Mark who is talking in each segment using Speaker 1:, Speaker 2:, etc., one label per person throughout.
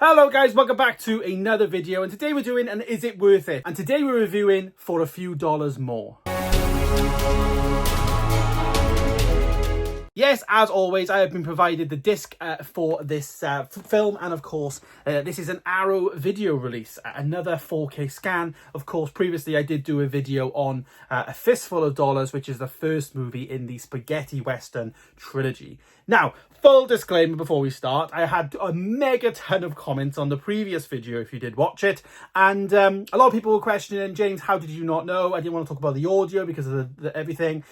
Speaker 1: Hello guys, welcome back to another video, and today we're doing an Is It Worth It? And today we're reviewing For a Few Dollars More. Yes, as always, I have been provided the disc for this film, and of course, this is an Arrow video release, another 4K scan. Of course, previously I did do a video on A Fistful of Dollars, which is the first movie in the spaghetti western trilogy. Now, full disclaimer before we start, I had a mega ton of comments on the previous video if you did watch it, and a lot of people were questioning, James, how did you not know? I didn't want to talk about the audio because of the everything.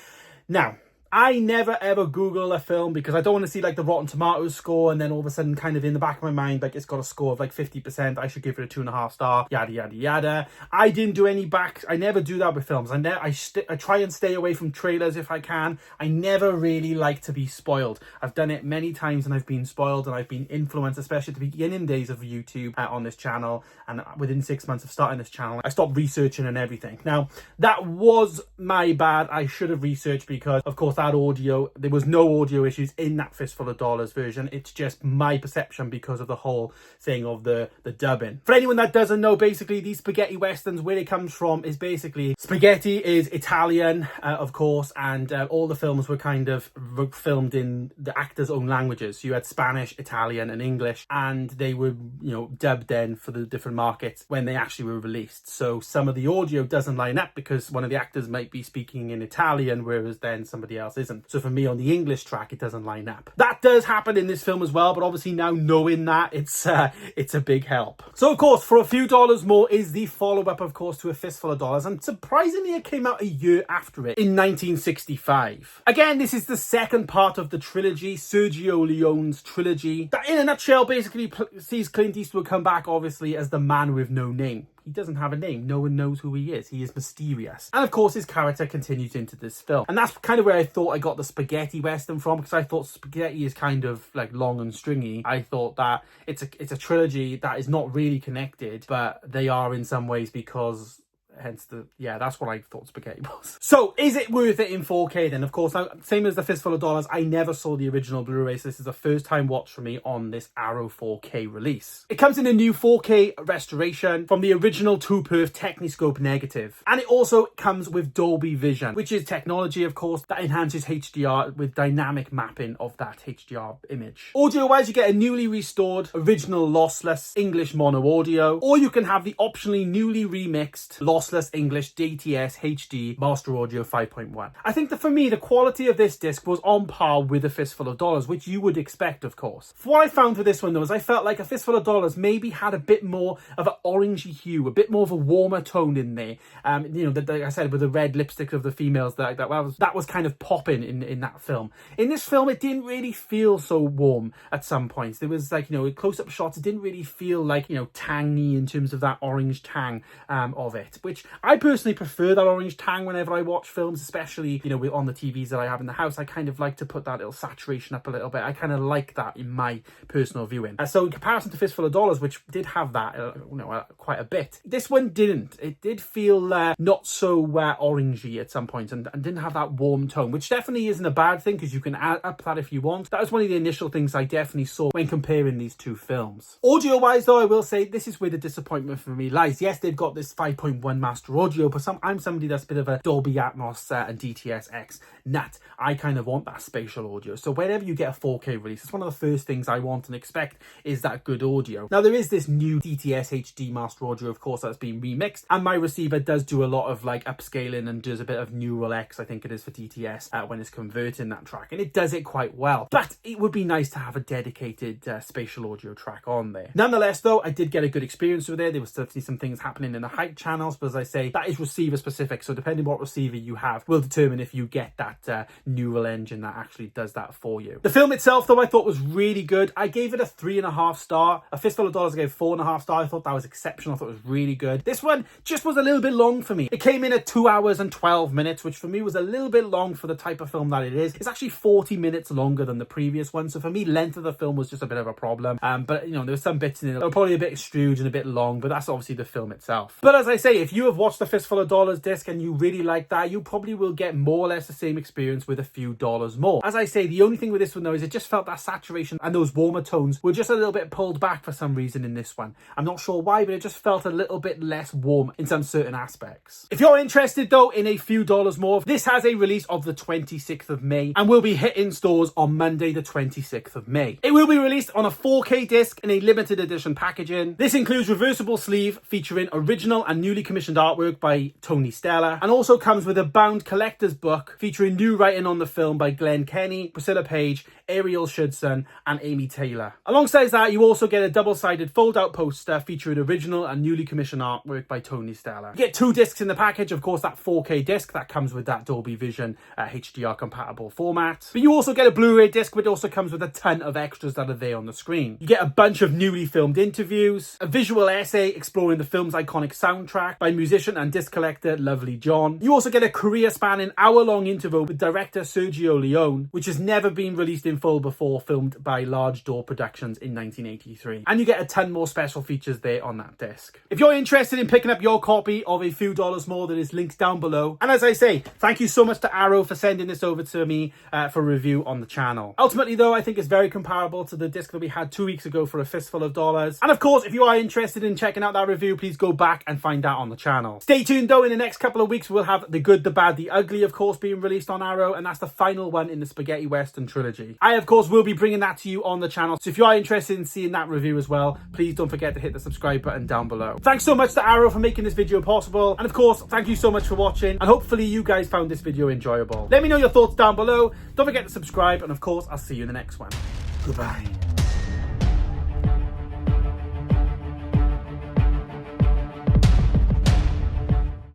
Speaker 1: Now, I never ever Google a film because I don't want to see like the Rotten Tomatoes score and then all of a sudden kind of in the back of my mind like it's got a score of like 50%. I should give it a 2.5 star, yada yada yada. I didn't do any I never do that with films. I try and stay away from trailers if I can. I never really like to be spoiled. I've done it many times and I've been spoiled and I've been influenced, especially at the beginning days of YouTube on this channel, and within 6 months of starting this channel I stopped researching and everything. Now that was my bad. I should have researched because of course that audio, there was no audio issues in that Fistful of Dollars version. It's just my perception because of the whole thing of the dubbing. For anyone that doesn't know, basically these spaghetti westerns, where it comes from is basically spaghetti is Italian, of course, and all the films were kind of filmed in the actors' own languages. So you had Spanish, Italian and English, and they were, you know, dubbed then for the different markets when they actually were released. So some of the audio doesn't line up because one of the actors might be speaking in Italian, whereas then somebody else isn't. So for me on the English track, it doesn't line up. That does happen in this film as well, but obviously now knowing that, it's a big help. So of course, For a Few Dollars More is the follow-up, of course, to A Fistful of Dollars, and surprisingly it came out a year after it, in 1965. Again, this is the second part of the trilogy, Sergio Leone's trilogy, that in a nutshell basically sees Clint Eastwood come back, obviously, as the man with no name. He doesn't have a name. No one knows who he is. He is mysterious. And of course, his character continues into this film. And that's kind of where I thought I got the spaghetti western from, because I thought spaghetti is kind of like long and stringy. I thought that it's a trilogy that is not really connected, but they are in some ways because hence that's what I thought spaghetti was. So is it worth it in 4K then? Of course, now, same as The Fistful of Dollars, I never saw the original Blu-ray, so this is a first time watch for me on this Arrow 4K release. It comes in a new 4K restoration from the original 2perf Techniscope negative, and it also comes with Dolby Vision, which is technology, of course, that enhances HDR with dynamic mapping of that HDR image. Audio wise, you get a newly restored original lossless English mono audio, or you can have the optionally newly remixed lossless English DTS HD Master Audio 5.1. I think that for me, the quality of this disc was on par with A Fistful of Dollars, which you would expect, of course. What I found with this one, though, is I felt like A Fistful of Dollars maybe had a bit more of an orangey hue, a bit more of a warmer tone in there. You know, like I said, with the red lipstick of the females, that was kind of popping in that film. In this film, it didn't really feel so warm at some points. There was like, you know, close-up shots, it didn't really feel like, you know, tangy in terms of that orange tang of it, which I personally prefer that orange tang whenever I watch films, especially, you know, on the TVs that I have in the house. I kind of like to put that little saturation up a little bit. I kind of like that in my personal viewing. So in comparison to Fistful of Dollars, which did have that, quite a bit, this one didn't. It did feel not so orangey at some points and didn't have that warm tone, which definitely isn't a bad thing because you can add up that if you want. That was one of the initial things I definitely saw when comparing these two films. Audio-wise, though, I will say this is where the disappointment for me lies. Yes, they've got this 5.1 master audio, but I'm somebody that's a bit of a Dolby Atmos and DTS-X nut. I kind of want that spatial audio. So whenever you get a 4K release, it's one of the first things I want and expect is that good audio. Now, there is this new DTS HD master audio, of course, that's been remixed, and my receiver does do a lot of like upscaling and does a bit of Neural X, I think it is, for DTS when it's converting that track, and it does it quite well. But it would be nice to have a dedicated spatial audio track on there. Nonetheless, though, I did get a good experience with it. There was certainly some things happening in the height channels, but as I say, that is receiver specific, so depending what receiver you have will determine if you get that neural engine that actually does that for you. The film itself, though, I thought was really good. I gave it a 3.5 star. A Fistful of Dollars I gave 4.5 stars. I thought that was exceptional. I thought it was really good. This one just was a little bit long for me. It came in at 2 hours and 12 minutes, which for me was a little bit long for the type of film that it is. It's actually 40 minutes longer than the previous one, so for me, length of the film was just a bit of a problem. But you know, there were some bits in it that were probably a bit extrude and a bit long, but that's obviously the film itself. But as I say, if you you have watched the Fistful of Dollars disc and you really like that, you probably will get more or less the same experience with a few dollars more. As I say, the only thing with this one though is it just felt that saturation and those warmer tones were just a little bit pulled back for some reason in this one. I'm not sure why, but it just felt a little bit less warm in some certain aspects. If you're interested though in a few dollars more, this has a release of the 26th of May and will be hitting stores on Monday the 26th of May. It will be released on a 4K disc in a limited edition packaging. This includes reversible sleeve featuring original and newly commissioned artwork by Tony Stella, and also comes with a bound collector's book featuring new writing on the film by Glenn Kenny, Priscilla Page, Ariel Shudson and Amy Taylor. Alongside that, you also get a double-sided fold-out poster featuring original and newly commissioned artwork by Tony Stella. You get 2 discs in the package, of course that 4K disc that comes with that Dolby Vision HDR compatible format. But you also get a Blu-ray disc, which also comes with a ton of extras that are there on the screen. You get a bunch of newly filmed interviews, a visual essay exploring the film's iconic soundtrack by musician and disc collector Lovely John. You also get a career-spanning hour-long interview with director Sergio Leone, which has never been released in full before, filmed by Large Door Productions in 1983. And you get a ton more special features there on that disc. If you're interested in picking up your copy of A Few Dollars More, there is links down below. And as I say, thank you so much to Arrow for sending this over to me for review on the channel. Ultimately though, I think it's very comparable to the disc that we had 2 weeks ago for A Fistful of Dollars. And of course, if you are interested in checking out that review, please go back and find that on the channel. Stay tuned though, in the next couple of weeks we'll have The Good, the Bad, the Ugly, of course, being released on Arrow, and that's the final one in the Spaghetti Western trilogy. I of course will be bringing that to you on the channel, so if you are interested in seeing that review as well, please don't forget to hit the subscribe button down below. Thanks so much to Arrow for making this video possible, and of course thank you so much for watching, and hopefully you guys found this video enjoyable. Let me know your thoughts down below, don't forget to subscribe, and of course I'll see you in the next one. Goodbye.